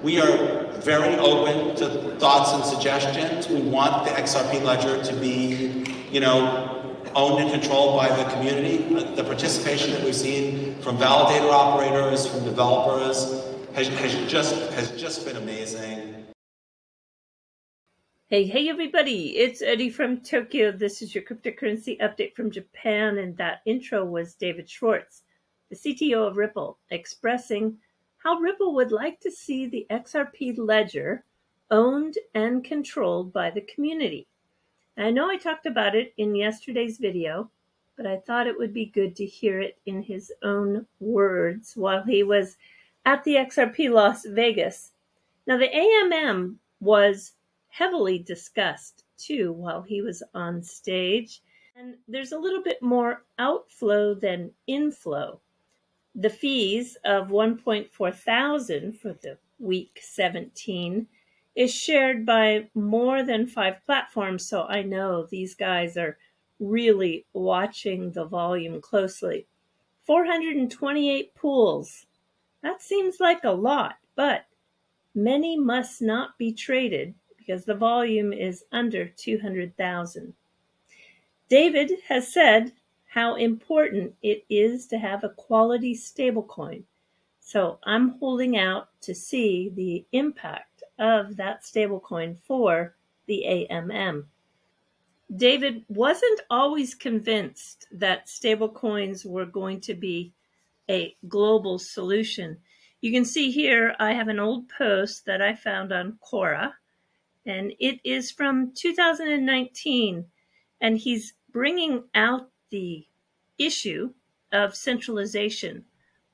We are very open to thoughts and suggestions. We want the XRP ledger to be, owned and controlled by the community. The participation that we've seen from validator operators, from developers, has just been amazing. Hey everybody, it's Eri from Tokyo. This is your cryptocurrency update from Japan, and that intro was David Schwartz, the CTO of Ripple, expressing how Ripple would like to see the XRP ledger owned and controlled by the community. I know I talked about it in yesterday's video, but I thought it would be good to hear it in his own words while he was at the XRP Las Vegas. Now, the AMM was heavily discussed too while he was on stage, and there's a little bit more outflow than inflow. The fees of 1.4 thousand for the week 17 is shared by more than 5 platforms, so I know these guys are really watching the volume closely. 428 pools. That seems like a lot, but many must not be traded because the volume is under 200,000. David has said how important it is to have a quality stablecoin. So I'm holding out to see the impact of that stablecoin for the AMM. David wasn't always convinced that stablecoins were going to be a global solution. You can see here I have an old post that I found on Quora, and it is from 2019, and he's bringing out the issue of centralization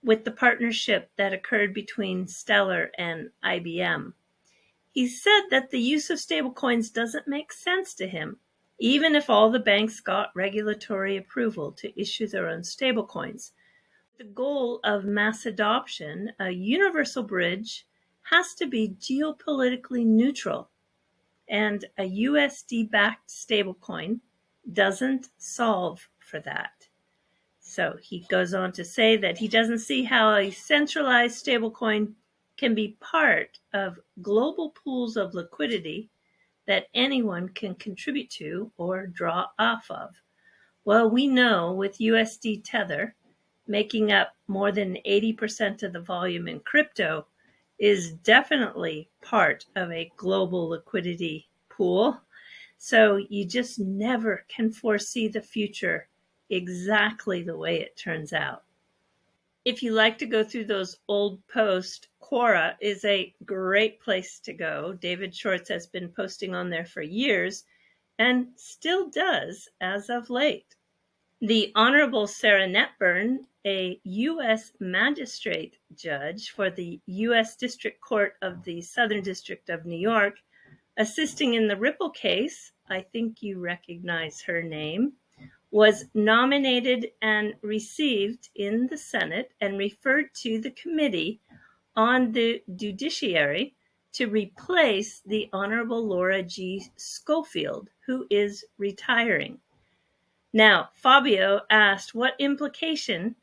with the partnership that occurred between Stellar and IBM. He said that the use of stablecoins doesn't make sense to him, even if all the banks got regulatory approval to issue their own stablecoins. The goal of mass adoption, a universal bridge, has to be geopolitically neutral, and a USD-backed stablecoin doesn't solve for that. So he goes on to say that he doesn't see how a centralized stablecoin can be part of global pools of liquidity that anyone can contribute to or draw off of. Well, we know with USD Tether making up more than 80% of the volume in crypto is definitely part of a global liquidity pool. So you just never can foresee the future exactly the way it turns out. If you like to go through those old posts, Quora is a great place to go. David Schwartz has been posting on there for years and still does as of late. The Honorable Sarah Netburn, a U.S. magistrate judge for the U.S. District Court of the Southern District of New York, assisting in the Ripple case, I think you recognize her name, was nominated and received in the Senate and referred to the Committee on the Judiciary to replace the Honorable Laura G. Schofield, who is retiring. Now, Fabio asked, what implication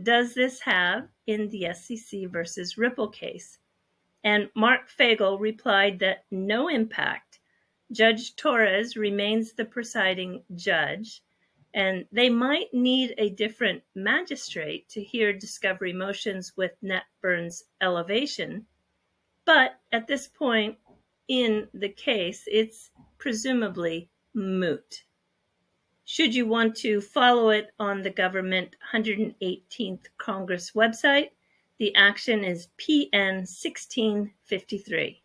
does this have in the SEC versus Ripple case? And Mark Fagel replied that no impact. Judge Torres remains the presiding judge, and they might need a different magistrate to hear discovery motions with Netburn's elevation. But at this point in the case, it's presumably moot. Should you want to follow it on the government 118th Congress website, the action is PN 1653.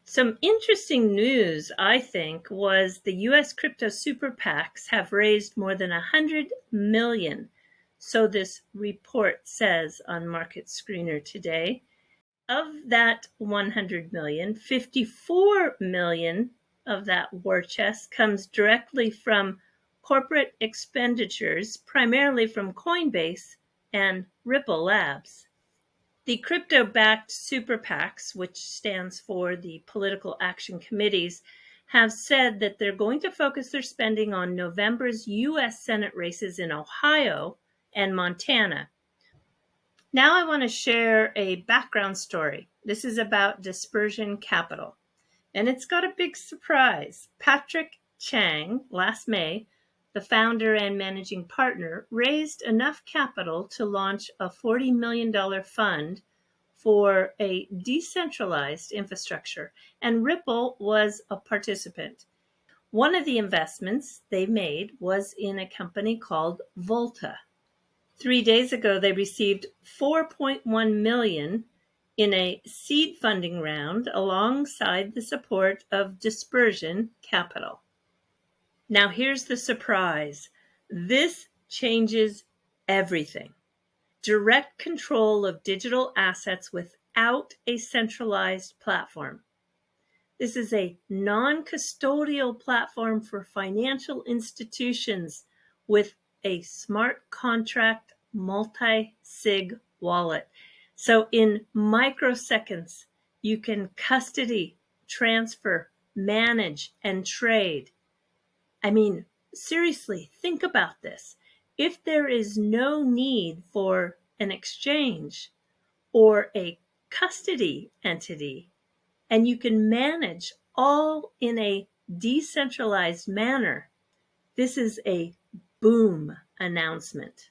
Some interesting news, I think, was the U.S. crypto super PACs have raised more than $100 million, so this report says on Market Screener today. Of that $100 million, $54 million of that war chest comes directly from corporate expenditures, primarily from Coinbase and Ripple Labs. The crypto-backed super PACs, which stands for the Political Action Committees, have said that they're going to focus their spending on November's U.S. Senate races in Ohio and Montana. Now I want to share a background story. This is about Dispersion Capital, and it's got a big surprise. Patrick Chang, last May, the founder and managing partner, raised enough capital to launch a $40 million fund for a decentralized infrastructure, and Ripple was a participant. One of the investments they made was in a company called Volta. 3 days ago, they received $4.1 million in a seed funding round alongside the support of Dispersion Capital. Now, here's the surprise. This changes everything. Direct control of digital assets without a centralized platform. This is a non-custodial platform for financial institutions with a smart contract multi-sig wallet. So in microseconds, you can custody, transfer, manage, and trade. I mean, seriously, think about this. If there is no need for an exchange or a custody entity, and you can manage all in a decentralized manner, this is a boom announcement.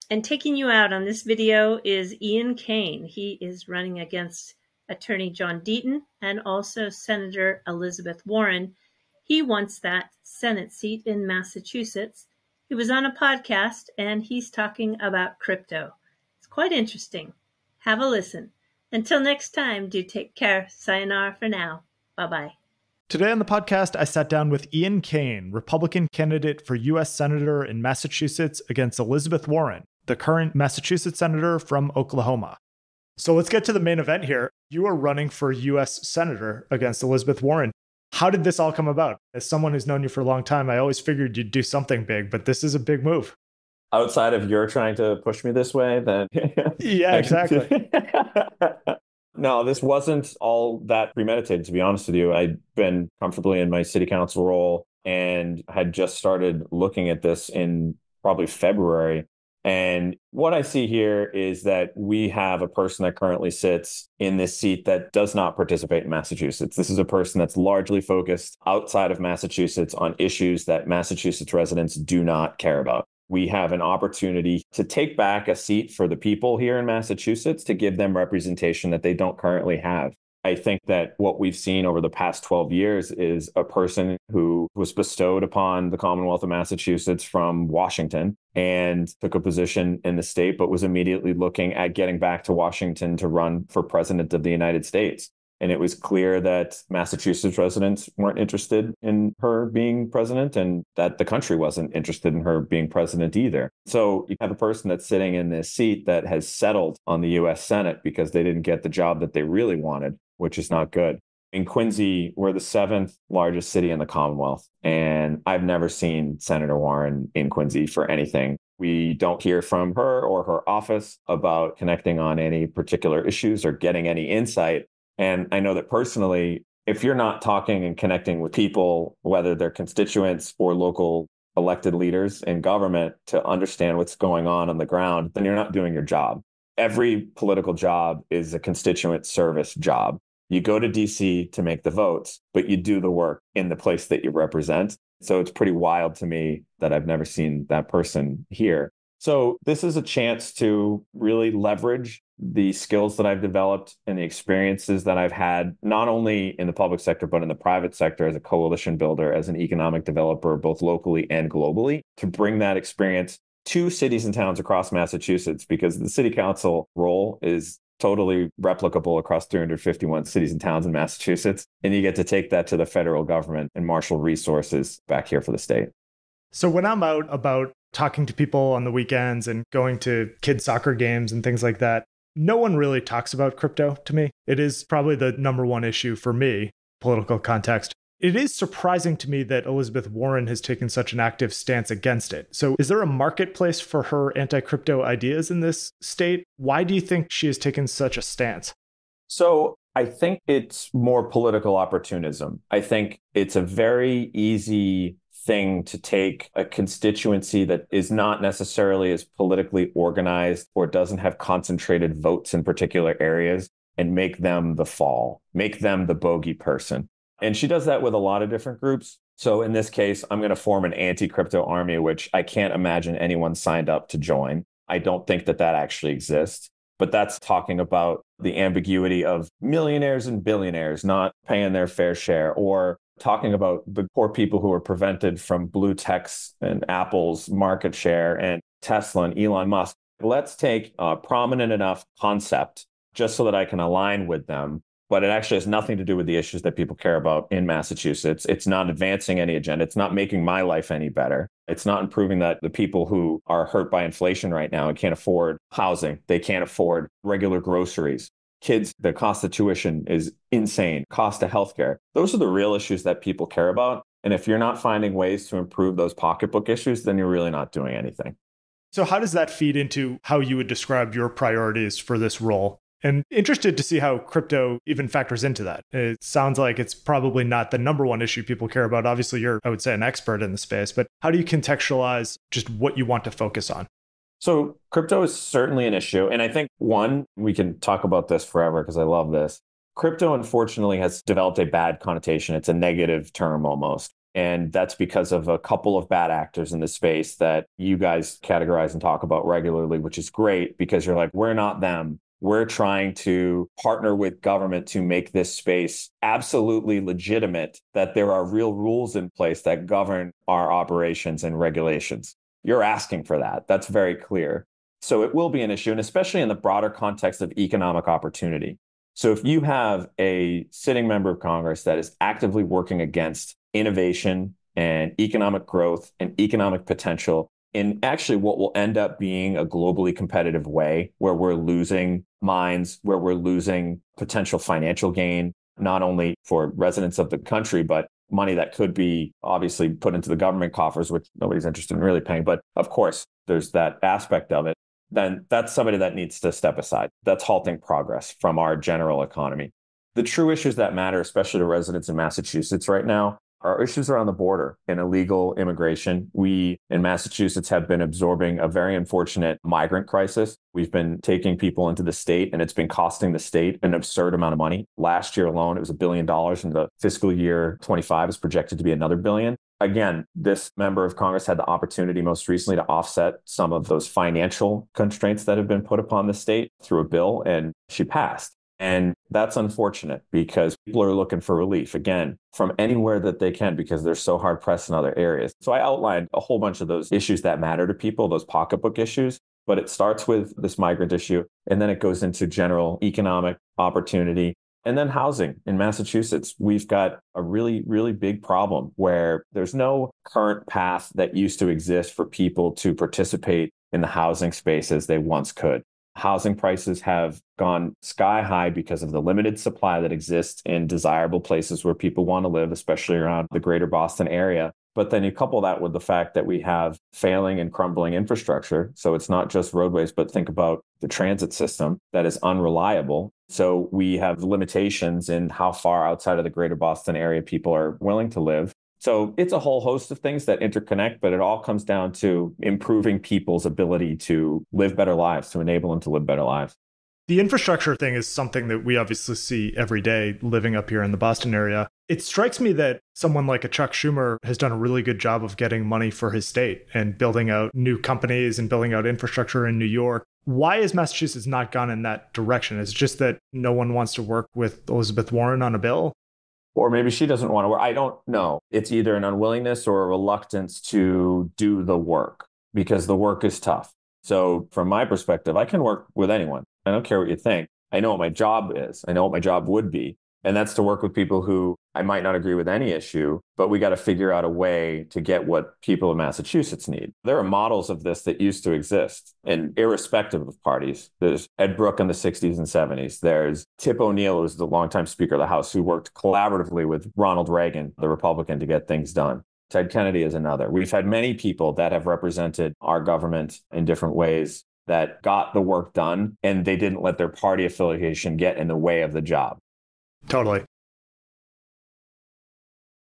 And taking you out on this video is Cain. He is running against Attorney John Deaton and also Senator Elizabeth Warren. He wants that Senate seat in Massachusetts. He was on a podcast and he's talking about crypto. It's quite interesting. Have a listen. Until next time, do take care. Sayonara for now. Bye-bye. Today on the podcast, I sat down with Cain, Republican candidate for U.S. Senator in Massachusetts against Elizabeth Warren, the current Massachusetts Senator from Oklahoma. So let's get to the main event here. You are running for U.S. Senator against Elizabeth Warren. How did this all come about? As someone who's known you for a long time, I always figured you'd do something big, but this is a big move. Outside of your trying to push me this way, then... Yeah, exactly. No, this wasn't all that premeditated, to be honest with you. I'd been comfortably in my city council role and had just started looking at this in probably February. And what I see here is that we have a person that currently sits in this seat that does not participate in Massachusetts. This is a person that's largely focused outside of Massachusetts on issues that Massachusetts residents do not care about. We have an opportunity to take back a seat for the people here in Massachusetts to give them representation that they don't currently have. I think that what we've seen over the past 12 years is a person who was bestowed upon the Commonwealth of Massachusetts from Washington and took a position in the state, but was immediately looking at getting back to Washington to run for president of the United States. And it was clear that Massachusetts residents weren't interested in her being president and that the country wasn't interested in her being president either. So you have a person that's sitting in this seat that has settled on the U.S. Senate because they didn't get the job that they really wanted, which is not good. In Quincy, we're the 7th largest city in the Commonwealth, and I've never seen Senator Warren in Quincy for anything. We don't hear from her or her office about connecting on any particular issues or getting any insight. And I know that personally, if you're not talking and connecting with people, whether they're constituents or local elected leaders in government, to understand what's going on the ground, then you're not doing your job. Every political job is a constituent service job. You go to DC to make the votes, but you do the work in the place that you represent. So it's pretty wild to me that I've never seen that person here. So this is a chance to really leverage the skills that I've developed and the experiences that I've had, not only in the public sector, but in the private sector as a coalition builder, as an economic developer, both locally and globally, to bring that experience to cities and towns across Massachusetts, because the city council role is totally replicable across 351 cities and towns in Massachusetts. And you get to take that to the federal government and marshal resources back here for the state. So when I'm out about talking to people on the weekends and going to kids' soccer games and things like that, no one really talks about crypto to me. It is probably the number one issue for me, political context. It is surprising to me that Elizabeth Warren has taken such an active stance against it. So is there a marketplace for her anti-crypto ideas in this state? Why do you think she has taken such a stance? So I think it's more political opportunism. I think it's a very easy thing to take a constituency that is not necessarily as politically organized or doesn't have concentrated votes in particular areas and make them the fall, make them the bogey person. And she does that with a lot of different groups. So in this case, I'm going to form an anti-crypto army, which I can't imagine anyone signed up to join. I don't think that actually exists. But that's talking about the ambiguity of millionaires and billionaires not paying their fair share, or talking about the poor people who are prevented from blue tech's and Apple's market share and Tesla and Elon Musk. Let's take a prominent enough concept just so that I can align with them. But it actually has nothing to do with the issues that people care about in Massachusetts. It's not advancing any agenda. It's not making my life any better. It's not improving that the people who are hurt by inflation right now and can't afford housing, they can't afford regular groceries. Kids, the cost of tuition is insane. Cost of healthcare. Those are the real issues that people care about. And if you're not finding ways to improve those pocketbook issues, then you're really not doing anything. So how does that feed into how you would describe your priorities for this role? And interested to see how crypto even factors into that. It sounds like it's probably not the number one issue people care about. Obviously, you're, I would say, an expert in the space, but how do you contextualize just what you want to focus on? So crypto is certainly an issue. And I think, one, we can talk about this forever because I love this. Crypto, unfortunately, has developed a bad connotation. It's a negative term almost. And that's because of a couple of bad actors in the space that you guys categorize and talk about regularly, which is great because you're like, we're not them. We're trying to partner with government to make this space absolutely legitimate, that there are real rules in place that govern our operations and regulations. You're asking for that. That's very clear. So it will be an issue, and especially in the broader context of economic opportunity. So if you have a sitting member of Congress that is actively working against innovation and economic growth and economic potential in actually what will end up being a globally competitive way where we're losing mines, where we're losing potential financial gain, not only for residents of the country, but money that could be obviously put into the government coffers, which nobody's interested in really paying. But of course, there's that aspect of it. Then that's somebody that needs to step aside. That's halting progress from our general economy. The true issues that matter, especially to residents in Massachusetts right now, are issues around the border and illegal immigration. We in Massachusetts have been absorbing a very unfortunate migrant crisis. We've been taking people into the state, and it's been costing the state an absurd amount of money. Last year alone, it was $1 billion, and the fiscal year 25 is projected to be another $1 billion. Again, this member of Congress had the opportunity most recently to offset some of those financial constraints that have been put upon the state through a bill, and she passed. And that's unfortunate because people are looking for relief, again, from anywhere that they can because they're so hard pressed in other areas. So I outlined a whole bunch of those issues that matter to people, those pocketbook issues, but it starts with this migrant issue, and then it goes into general economic opportunity. And then housing in Massachusetts, we've got a really, really big problem where there's no current path that used to exist for people to participate in the housing space as they once could. Housing prices have gone sky high because of the limited supply that exists in desirable places where people want to live, especially around the greater Boston area. But then you couple that with the fact that we have failing and crumbling infrastructure. So it's not just roadways, but think about the transit system that is unreliable. So we have limitations in how far outside of the greater Boston area people are willing to live. So it's a whole host of things that interconnect, but it all comes down to improving people's ability to live better lives, to enable them to live better lives. The infrastructure thing is something that we obviously see every day living up here in the Boston area. It strikes me that someone like a Chuck Schumer has done a really good job of getting money for his state and building out new companies and building out infrastructure in New York. Why has Massachusetts not gone in that direction? Is it just that no one wants to work with Elizabeth Warren on a bill? Or maybe she doesn't want to work. I don't know. It's either an unwillingness or a reluctance to do the work because the work is tough. So from my perspective, I can work with anyone. I don't care what you think. I know what my job is. I know what my job would be. And that's to work with people who I might not agree with any issue, but we got to figure out a way to get what people in Massachusetts need. There are models of this that used to exist, and irrespective of parties. There's Ed Brooke in the 60s and 70s. There's Tip O'Neill, who's the longtime Speaker of the House, who worked collaboratively with Ronald Reagan, the Republican, to get things done. Ted Kennedy is another. We've had many people that have represented our government in different ways that got the work done, and they didn't let their party affiliation get in the way of the job. Totally.